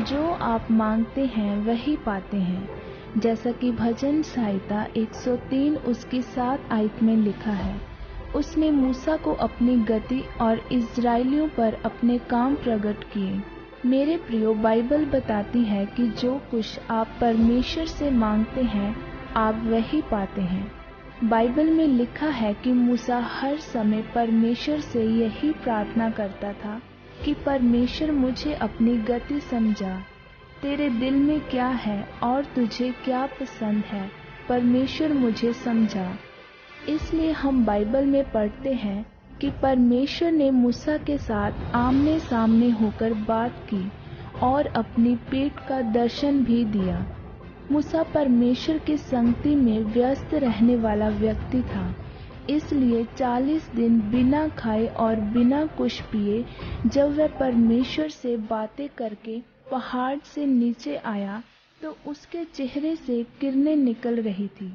जो आप मांगते हैं वही पाते हैं। जैसा कि भजन संहिता 103 उसकी 7 आयत में लिखा है, उसने मूसा को अपनी गति और इज़राइलियों पर अपने काम प्रकट किए। मेरे प्रियो, बाइबल बताती है कि जो कुछ आप परमेश्वर से मांगते हैं आप वही पाते हैं। बाइबल में लिखा है कि मूसा हर समय परमेश्वर से यही प्रार्थना करता था कि परमेश्वर मुझे अपनी गति समझा, तेरे दिल में क्या है और तुझे क्या पसंद है, परमेश्वर मुझे समझा। इसलिए हम बाइबल में पढ़ते हैं कि परमेश्वर ने मूसा के साथ आमने सामने होकर बात की और अपनी पीठ का दर्शन भी दिया। मूसा परमेश्वर की संगति में व्यस्त रहने वाला व्यक्ति था, इसलिए 40 दिन बिना खाए और बिना कुछ पिए जब वह परमेश्वर से बातें करके पहाड़ से नीचे आया तो उसके चेहरे से किरणें निकल रही थी।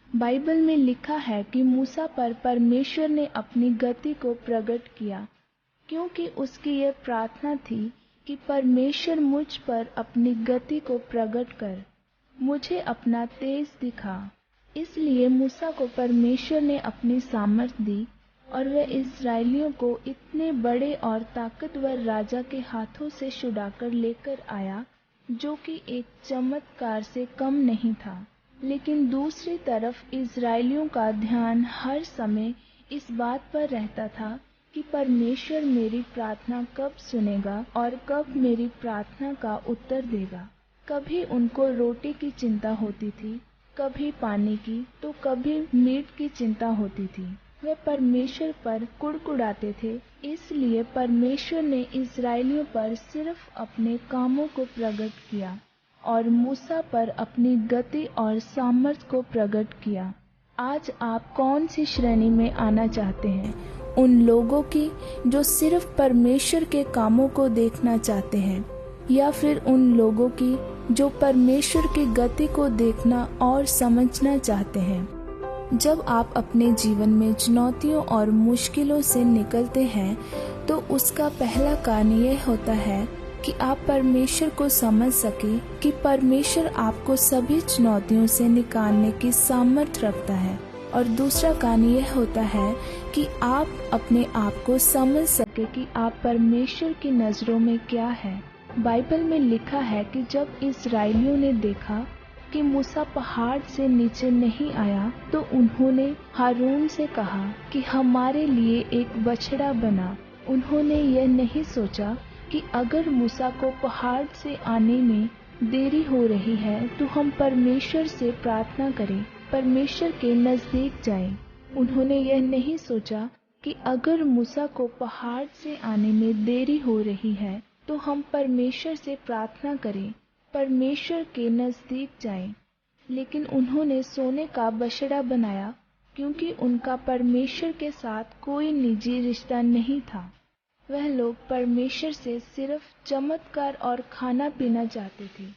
बाइबल में लिखा है कि मूसा पर परमेश्वर ने अपनी गति को प्रकट किया, क्योंकि उसकी यह प्रार्थना थी कि परमेश्वर मुझ पर अपनी गति को प्रकट कर, मुझे अपना तेज दिखा। इसलिए मूसा को परमेश्वर ने अपनी सामर्थ दी और वह इस्राएलियों को इतने बड़े और ताकतवर राजा के हाथों से छुड़ाकर लेकर आया, जो कि एक चमत्कार से कम नहीं था। लेकिन दूसरी तरफ इस्राएलियों का ध्यान हर समय इस बात पर रहता था कि परमेश्वर मेरी प्रार्थना कब सुनेगा और कब मेरी प्रार्थना का उत्तर देगा। कभी उनको रोटी की चिंता होती थी, कभी पानी की, तो कभी मीट की चिंता होती थी। वे परमेश्वर पर कुड़कुड़ाते थे। इसलिए परमेश्वर ने इस्राएलियों पर सिर्फ अपने कामों को प्रकट किया और मूसा पर अपनी गति और सामर्थ को प्रकट किया। आज आप कौन सी श्रेणी में आना चाहते हैं? उन लोगों की जो सिर्फ परमेश्वर के कामों को देखना चाहते हैं, या फिर उन लोगों की जो परमेश्वर की गति को देखना और समझना चाहते हैं? जब आप अपने जीवन में चुनौतियों और मुश्किलों से निकलते हैं तो उसका पहला कारण यह होता है कि आप परमेश्वर को समझ सके कि परमेश्वर आपको सभी चुनौतियों से निकालने की सामर्थ्य रखता है। और दूसरा कारण यह होता है कि आप अपने आप को समझ सके कि आप परमेश्वर की नज़रों में क्या है। बाइबल में लिखा है कि जब इस्राएलियों ने देखा कि मूसा पहाड़ से नीचे नहीं आया तो उन्होंने हारून से कहा कि हमारे लिए एक बछड़ा बना। उन्होंने यह नहीं सोचा कि अगर मूसा को पहाड़ से आने में देरी हो रही है तो हम परमेश्वर से प्रार्थना करें, परमेश्वर के नजदीक जाएं। उन्होंने यह नहीं सोचा कि अगर मूसा को पहाड़ से आने में देरी हो रही है तो हम परमेश्वर से प्रार्थना करें, परमेश्वर के नजदीक जाएं। लेकिन उन्होंने सोने का बछड़ा बनाया, क्योंकि उनका परमेश्वर के साथ कोई निजी रिश्ता नहीं था। वह लोग परमेश्वर से सिर्फ चमत्कार और खाना पीना चाहते थे।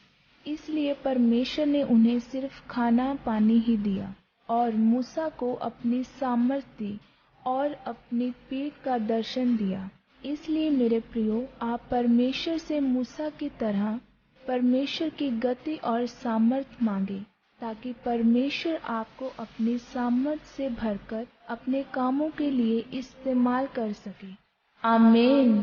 इसलिए परमेश्वर ने उन्हें सिर्फ खाना पानी ही दिया और मूसा को अपनी सामर्थ्य दी और अपनी पीठ का दर्शन दिया। इसलिए मेरे प्रियो, आप परमेश्वर से मूसा की तरह परमेश्वर की गति और सामर्थ्य मांगे, ताकि परमेश्वर आपको अपनी सामर्थ्य से भरकर अपने कामों के लिए इस्तेमाल कर सके। आमीन।